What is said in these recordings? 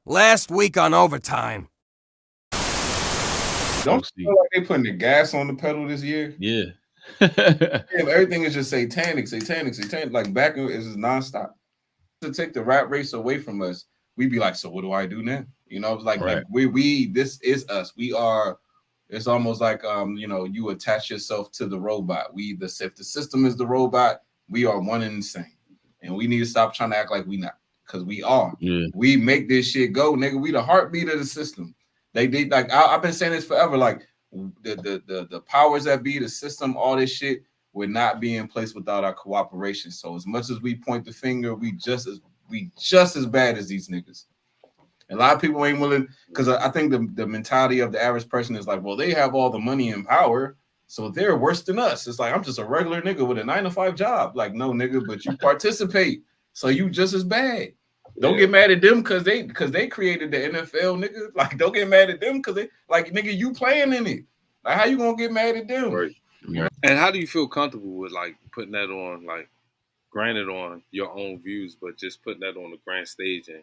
Last week on Overtime. Don't you feel like they putting the gas on the pedal this year? Yeah. Everything is just satanic. Like back is just nonstop. To take the rap race away from us, we'd be like, so what do I do now? You know, it's like we this is us. We are. It's almost like you attach yourself to the robot. If the system is the robot, we are one and the same, and we need to stop trying to act like we not, because we are. Yeah. We make this shit go, nigga. We the heartbeat of the system. They like I've been saying this forever. Like the powers that be, the system, all this shit would not be in place without our cooperation. So as much as we point the finger, we just as bad as these niggas. And a lot of people ain't willing, because I think the mentality of the average person is like, well, they have all the money and power, so they're worse than us. It's like, I'm just a regular nigga with a 9-to-5 job. Like, no, nigga, but you participate, so you just as bad. Don't get mad at them because they created the NFL, nigga. Like, don't get mad at them because they like, nigga, you playing in it. Like, how you gonna get mad at them? Right. And how do you feel comfortable with like putting that on, like, granted on your own views, but just putting that on the grand stage and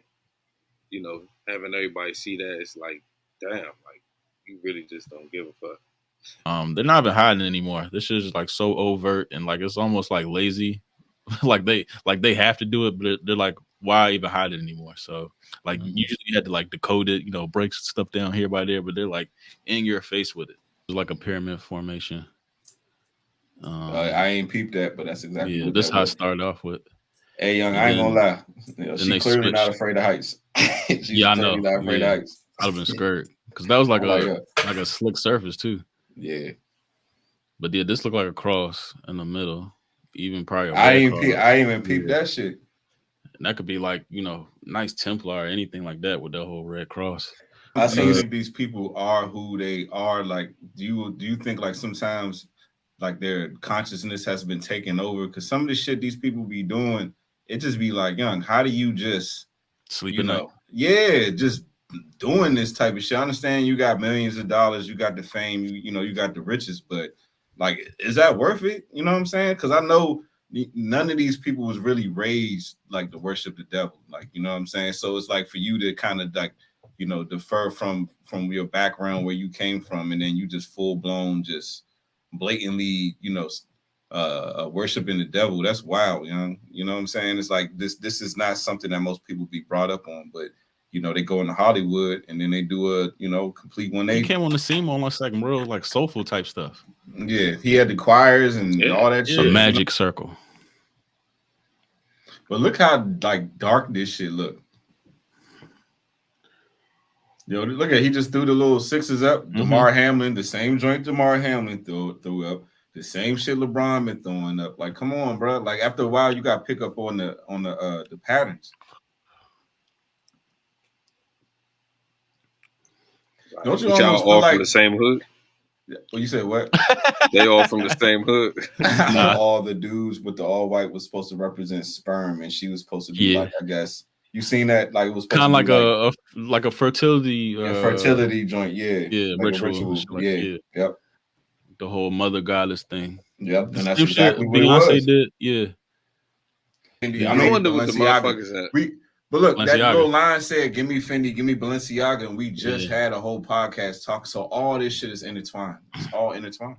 having everybody see that? It's like, damn, like you really just don't give a fuck. They're not even hiding anymore. This shit is like so overt and like it's almost like lazy. like they have to do it, but they're like, why even hide it anymore? So like usually you had to like decode it, break stuff down here by there, but they're like in your face with it. It's like a pyramid formation. I ain't peeped that, but that's exactly what that's how I started off with. Hey, young, I ain't gonna lie. She clearly not afraid of heights. I know. Not afraid of heights. I'd have been scared because that was like a slick surface too. Yeah. But yeah, this looked like a cross in the middle. Even probably I ain't even peeped that shit. And that could be like, nice Templar or anything like that with that whole red cross. I think these people are who they are. Like, do you think like sometimes like their consciousness has been taken over? Because some of the shit these people be doing, it just be like, young, how do you just sleep at night? Yeah, just doing this type of shit. I understand you got millions of dollars, you got the fame, you got the riches, but like, is that worth it? You know what I'm saying? Because I know none of these people was really raised like to worship the devil, like, you know what I'm saying? So it's like for you to kind of like, defer from your background where you came from, and then you just full blown just blatantly, worshiping the devil. That's wild, young. You know what I'm saying? It's like this is not something that most people be brought up on, but they go into Hollywood and then they do a complete 180. He came on the scene on like real like soulful type stuff. Yeah, he had the choirs and all that shit. A magic circle. But look how like dark this shit look. Look at, he just threw the little sixes up. DeMar Hamlin, the same joint DeMar Hamlin threw up. The same shit LeBron been throwing up. Like, come on, bro. Like, after a while, you got to pick up on the patterns. Don't you almost all from the same hood? Well, you said what? They all from the same hood. All the dudes with the all white was supposed to represent sperm, and she was supposed to be like, I guess. You seen that? Like, it was kind of like a fertility fertility joint. Yeah, like ritual. Yeah. Yep. The whole mother goddess thing. Yep, and that's exactly what Beyonce it was. did. Yeah. I wonder what the motherfuckers at. But look, that little line said, "Give me Fendi, give me Balenciaga," and we just had a whole podcast talk. So all this shit is intertwined. It's all intertwined.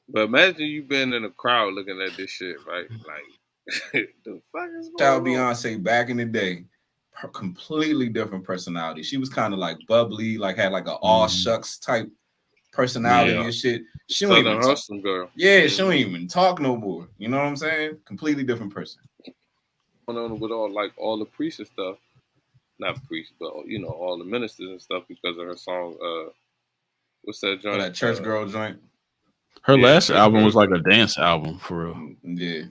But imagine you been in a crowd looking at this shit, right? Like, the fuck is going Shout on? Beyonce back in the day, her completely different personality. She was kind of like bubbly, like had like a all shucks type personality and shit. She don't even hustle girl. Yeah, she don't even talk no more. You know what I'm saying? Completely different person. On with all the priests and stuff, not priests, but all the ministers and stuff because of her song. What's that joint? That church girl joint. Her last album was like a dance album for real. Yeah.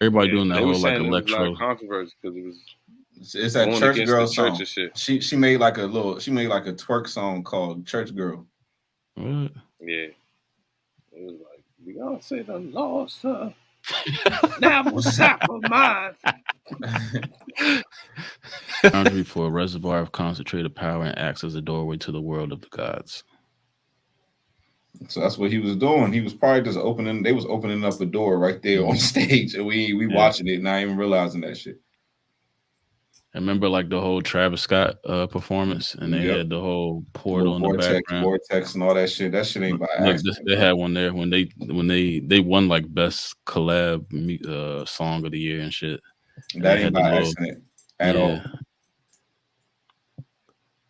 Everybody doing that they whole was like saying electro. It was like controversy because it was. It's that church girl song. Church shit. She made like a twerk song called Church Girl. What? Yeah. It was like, Beyonce done lost her. Now what's up with mine? Boundary for a reservoir of concentrated power and acts as a doorway to the world of the gods. So that's what he was doing. He was probably just opening. They was opening up a door right there on stage, and we watching it, not even realizing that shit. I remember like the whole Travis Scott performance, and they had the whole portal in the background. Vortex, and all that shit. That shit ain't by Look, accident. they had one there when they won like best collab song of the year and shit. And that ain't by accident at all.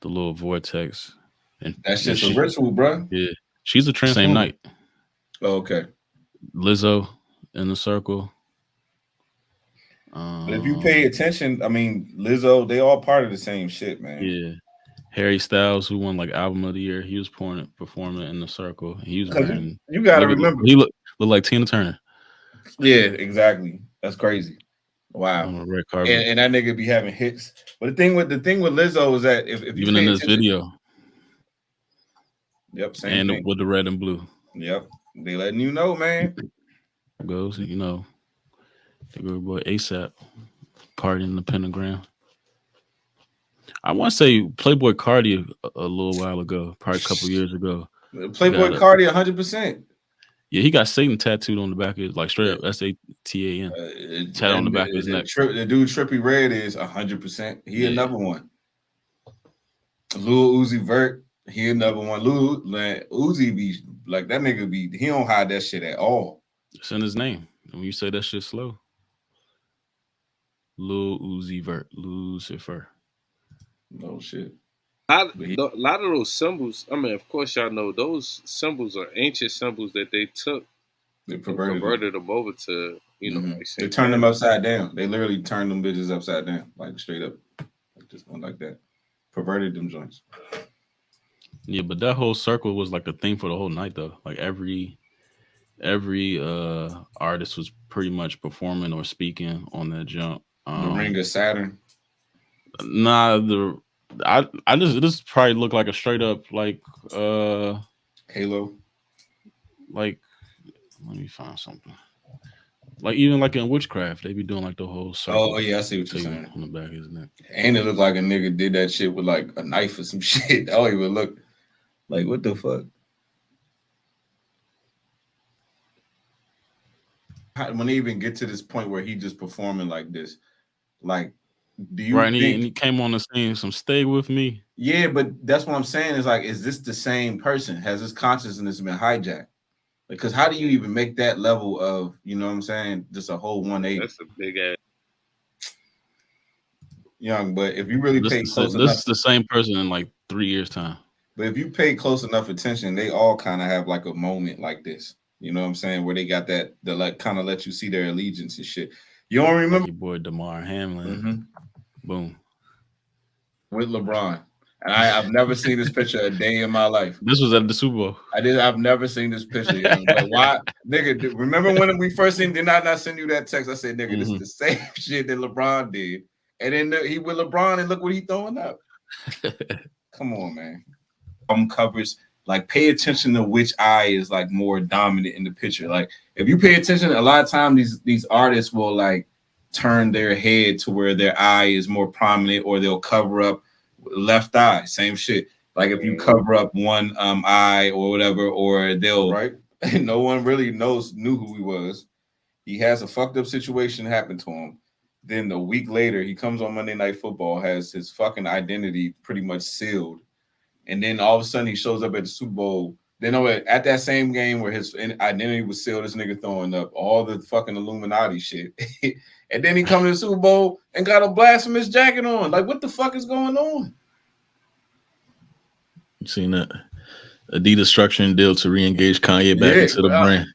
The little vortex, and that's just a ritual, bro. Yeah, she's a trans same night. Oh, okay. Lizzo in the circle. But if you pay attention, I mean, Lizzo, they all part of the same shit, man. Yeah. Harry Styles, who won like album of the year, he was performing in the circle. He was wearing. You gotta remember, he looked like Tina Turner. Yeah, exactly. That's crazy. Wow. On a red carpet. And that nigga be having hits. But the thing with Lizzo is that if even in this video. Yep, same thing. With the red and blue. Yep. They letting you know, man. Goes, the good boy ASAP party in the pentagram. I want to say Playboy Cardi a little while ago, probably a couple years ago. Playboy Cardi 100%. Yeah, he got Satan tattooed on the back of his, like straight up SATAN. Tattooed on the back of his neck. The dude Trippie Redd is 100%. He another one. Lil Uzi Vert, he another one. Uzi be like that nigga be. He don't hide that shit at all. It's in his name. When you say that shit slow. Lil Uzi Vert, Lucifer. No shit. A lot of those symbols, I mean, of course, y'all know those symbols are ancient symbols that they took. They converted them over to, like they turned them upside down. They literally turned them bitches upside down, like straight up. Like just going like that. Perverted them joints. Yeah, but that whole circle was like the theme for the whole night, though. Like every artist was pretty much performing or speaking on that jump. The Ring of Saturn. Nah, this probably looked like a straight up like Halo. Like, let me find something. Like even like in witchcraft, they be doing like the whole circle. Oh yeah, I see what you're saying. On the back of his neck. And it looked like a nigga did that shit with like a knife or some shit. I don't even look like what the fuck. When they even get to this point where he just performing like this, like, do you think? And he came on the scene, some stay with me. Yeah, but that's what I'm saying is like, is this the same person? Has his consciousness been hijacked? Because how do you even make that level of, you know what I'm saying, just a whole 180? That's a big ass. Young, but if you really pay close enough, this is the same person in like 3 years' time. But if you pay close enough attention, they all kind of have like a moment like this. You know what I'm saying? Where they got that like kind of let you see their allegiance and shit. You don't remember your boy Damar Hamlin? Boom. With LeBron. And I've never seen this picture a day in my life. This was at the Super Bowl. I've never seen this picture. But why, nigga? Remember when we first seen? Did I not send you that text? I said, nigga, this is the same shit that LeBron did. And then he with LeBron, and look what he throwing up. Come on, man. Covers, like, pay attention to which eye is like more dominant in the picture. Like, if you pay attention, a lot of times these artists will like turn their head to where their eye is more prominent, or they'll cover up left eye. Same shit. Like if you cover up one eye or whatever, or they'll right. No one really knew who he was. He has a fucked up situation happen to him. Then a week later, he comes on Monday Night Football, has his fucking identity pretty much sealed. And then all of a sudden he shows up at the Super Bowl. Then at that same game where his identity was sealed, this nigga throwing up all the fucking Illuminati shit. And then he come to the Super Bowl and got a blasphemous jacket on. Like, what the fuck is going on? You seen that? Adidas structuring deal to re-engage Kanye back into the brand.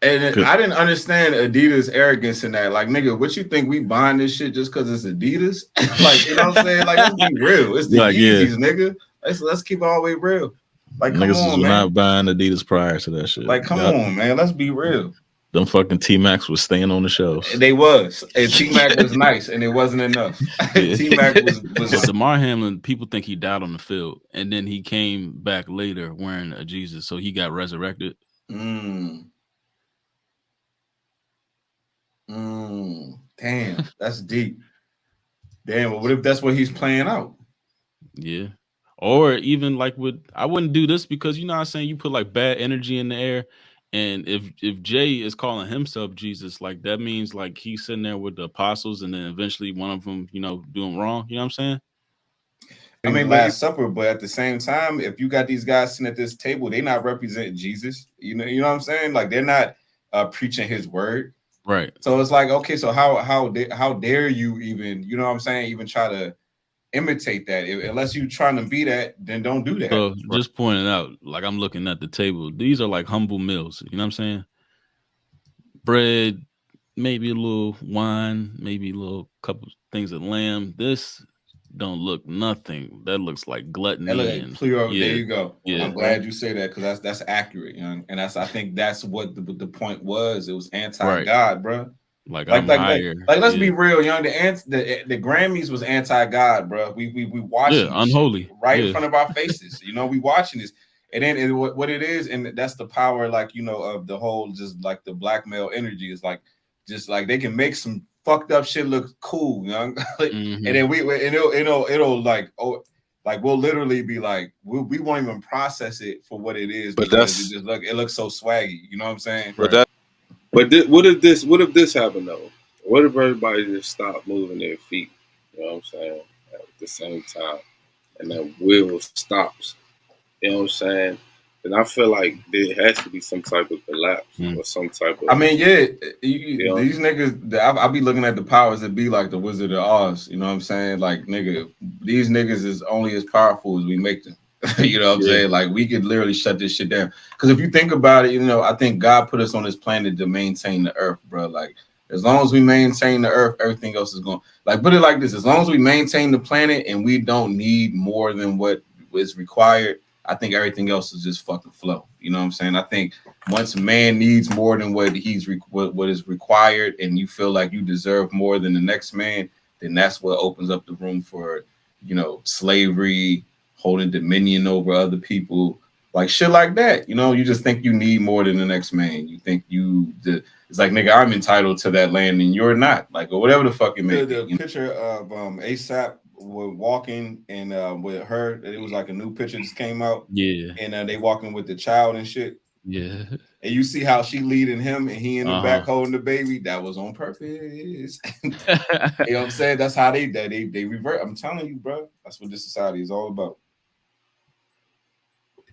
And I didn't understand Adidas' arrogance in that. Like, nigga, what you think we buying this shit just because it's Adidas? Like, you know what I'm saying? Like, let's be real. It's the Yeezys, nigga. Let's keep it all the way real. Like, come niggas on, was man. not buying Adidas prior to that shit. Like, come on, man. Let's be real. Them fucking T-Max was staying on the shelves. They was. And T-Mac was nice, and it wasn't enough. T-Mac was Damar Hamlin, people think he died on the field, and then he came back later wearing a Jesus, so he got resurrected. Damn, that's deep. Damn, but what if that's what he's playing out? Yeah. Or even like I wouldn't do this because, you know what I'm saying, you put like bad energy in the air And if Jay is calling himself Jesus, like that means like he's sitting there with the apostles, and then eventually one of them, doing wrong. You know what I'm saying? I mean, Last Supper, but at the same time, if you got these guys sitting at this table, they not representing Jesus. You know what I'm saying? Like they're not preaching his word. Right. So it's like, okay, so how dare you even, you know what I'm saying, even try to imitate that? Unless you're trying to be that, then don't do that. So just pointing out, like I'm looking at the table. These are like humble meals. You know what I'm saying? Bread, maybe a little wine, maybe a little couple things of lamb. This don't look nothing. That looks like gluttony. There you go. Yeah. I'm glad you say that because that's accurate, and I think that's what the point was. It was anti-God, bro. Like let's be real, young. The Grammys was anti-God, bro. We watching unholy right in front of our faces. We watching this, and then what it is, and that's the power, like of the whole, just like the black male energy is like, just like they can make some fucked up shit look cool, young. And then it'll like, like we'll literally be like, we won't even process it for what it is, but because it looks so swaggy. You know what I'm saying? But what if this happened though? What if everybody just stopped moving their feet? You know what I'm saying? At the same time, and that wheel stops. You know what I'm saying? And I feel like there has to be some type of collapse or some type of. I mean, these niggas. I be looking at the powers that be, like the Wizard of Oz. You know what I'm saying? Like, nigga, these niggas is only as powerful as we make them. You know what I'm saying? Like, we could literally shut this shit down. Because if you think about it, I think God put us on this planet to maintain the earth, bro. Like, as long as we maintain the earth, everything else is going. Like, put it like this: as long as we maintain the planet and we don't need more than what is required, I think everything else is just fucking flow. You know what I'm saying? I think once man needs more than what what is required, and you feel like you deserve more than the next man, then that's what opens up the room for, slavery, holding dominion over other people, like shit like that. You just think you need more than the next man. You think it's like, nigga, I'm entitled to that land and you're not, like, or whatever the fuck it may be. The picture of ASAP walking and with her, it was like a new picture just came out, and they walking with the child and shit, and you see how she leading him and he in the back holding the baby. That was on purpose. You know what I'm saying? That's how they revert. I'm telling you, bro, that's what this society is all about.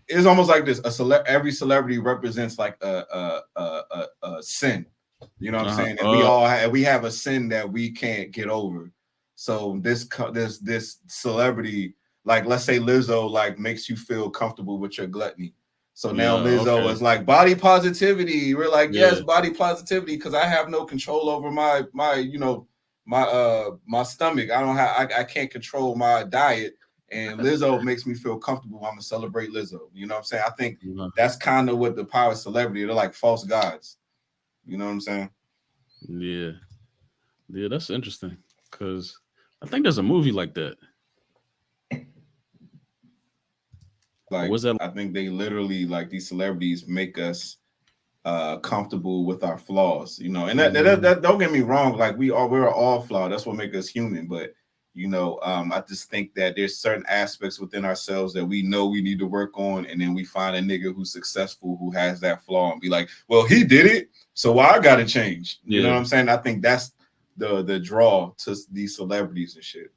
It's almost like this: every celebrity represents like a sin. You know what I'm saying? And we have a sin that we can't get over. So this celebrity, like, let's say Lizzo, like, makes you feel comfortable with your gluttony. So now Lizzo is like, body positivity. We're like, yes, body positivity, because I have no control over my stomach. I can't control my diet. And Lizzo makes me feel comfortable. I'm gonna celebrate Lizzo. You know what I'm saying? I think that's kind of what the power of celebrity. They're like false gods. You know what I'm saying? Yeah, that's interesting, because I think there's a movie like that. Like, was that? I think they literally, like, these celebrities make us comfortable with our flaws. And that don't get me wrong. Like, we're all flawed. That's what makes us human. But I just think that there's certain aspects within ourselves that we know we need to work on, and then we find a nigga who's successful who has that flaw and be like, well, he did it, so why I gotta change? You know what I'm saying? I think that's the draw to these celebrities and shit.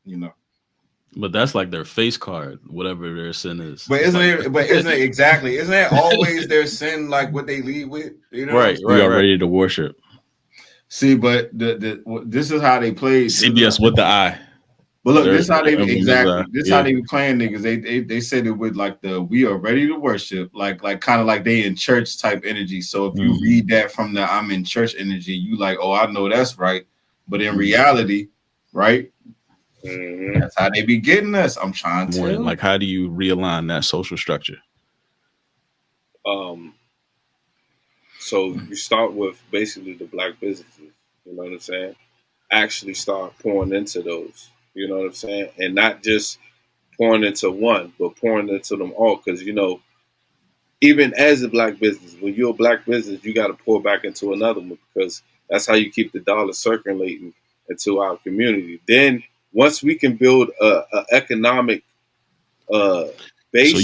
But that's like their face card, whatever their sin is. But isn't it exactly? Isn't that always their sin, like what they lead with? Right. We are ready to worship. See, but this is how they play CBS with the eye. But look, this how they how they be playing niggas. They said it with like we are ready to worship, like kind of like they in church type energy. So if you read that from the I'm in church energy, you like, oh, I know that's right. But in reality, right? That's how they be getting us. I'm trying to tell. Like, how do you realign that social structure? So you start with basically the black businesses. You know what I'm saying? Actually start pouring into those. You know what I'm saying? And not just pouring into one, but pouring into them all. Because, even as a black business, when you're a black business, you got to pour back into another one, because that's how you keep the dollar circulating into our community. Then once we can build a economic base. So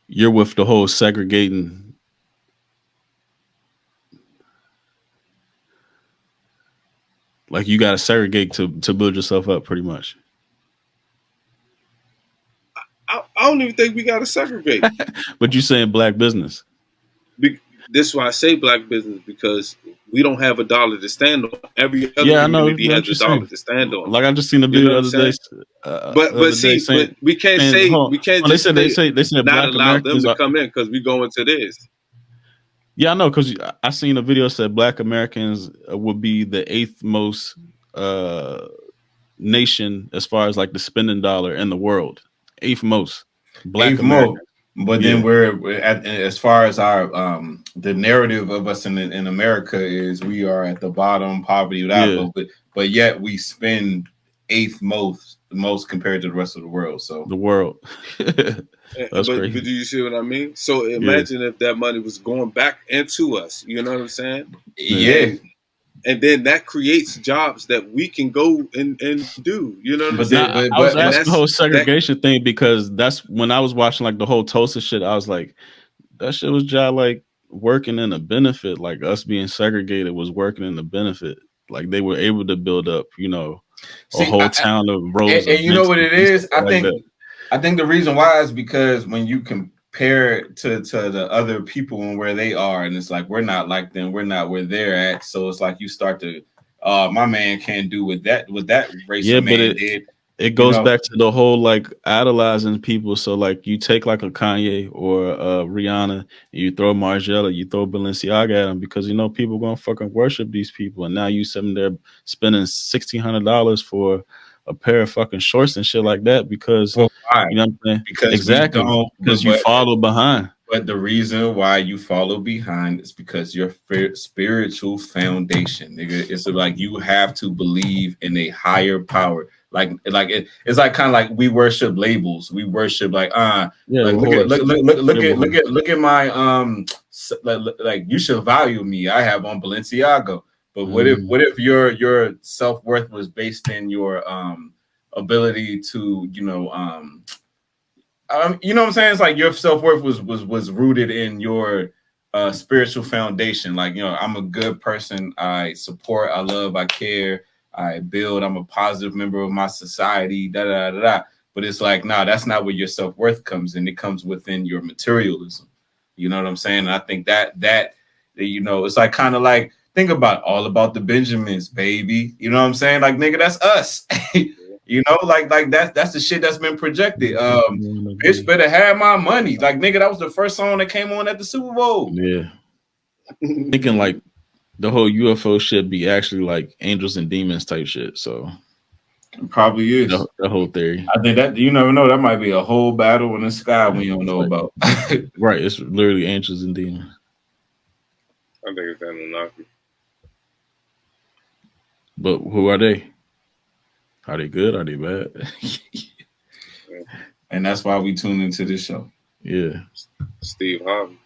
you're with the whole segregating. Like you got to segregate to build yourself up, pretty much. I don't even think we got to segregate. But you saying black business? This is why I say black business, because we don't have a dollar to stand on. Every other Yeah, I know community has what a you're dollar saying. to stand on. Like I just seen a You know video what the I'm other saying? day. But Saying, but we can't say we can't they just said say they said not black allow them Americans to are. come in because we go into this. Yeah, I know because I seen a video said black Americans would be the eighth most nation as far as like the spending dollar in the world. Eighth most black Eighth mode. Americans. But Yeah, then we're at, as far as our the narrative of us in America is we are at the bottom, poverty without, yeah, but yet we spend eighth most compared to the rest of the world. So the world. That's But crazy. do you see what I mean? So Yeah, imagine if that money was going back into us. You know what I'm saying? yeah. yeah, And then that creates jobs that we can go and do. You know what I'm but saying? Now I was And asking the whole that segregation thing because that's when I was watching like the whole Tulsa shit. I was like, that shit was just like working in a benefit. Like us being segregated was working in the benefit. Like they were able to build up, a see, whole town of rows of and you know vents what and it stuff is? I like think that. the reason why is because when you compare it to the other people and where they are, and it's like we're not like them, we're not where they're at. So it's like you start to, my man can't do what that race Yeah, of but man did. it You goes know, back to the whole like idolizing people. So like you take like a Kanye or Rihanna, and you throw Margiela, you throw Balenciaga at them because people gonna fucking worship these people, and now you sitting there spending $1,600 for a pair of fucking shorts and shit like that because but why? you know what I'm saying? Because we Exactly, don't. because you follow behind. But the reason why you follow behind is because your spiritual foundation, nigga. It's like you have to believe in a higher power. It's like kind of like we worship labels. We worship Yeah, like with horse. look at my like you should value me. I have on Balenciaga. But what if your self worth was based in your ability to you know what I'm saying? It's like your self worth was rooted in your spiritual foundation. Like I'm a good person. I support. I love. I care. I build. I'm a positive member of my society. Da da da da. But it's like, nah, that's not where your self worth comes in. It comes within your materialism. You know what I'm saying? And I think that it's like kind of like think about all about the Benjamins, baby. You know what I'm saying? Like nigga, that's us. Like that's the shit that's been projected. Bitch better have my money. Like nigga, that was the first song that came on at the Super Bowl. Yeah, thinking like the whole UFO shit be actually like angels and demons type shit. So It probably is. the whole theory. I think that you never know. That might be a whole battle in the sky we don't know about. Right, it's literally angels and demons. I think it's Anunnaki. But who are they? Are they good? Are they bad? And that's why we tune into this show. Yeah. Steve Harvey.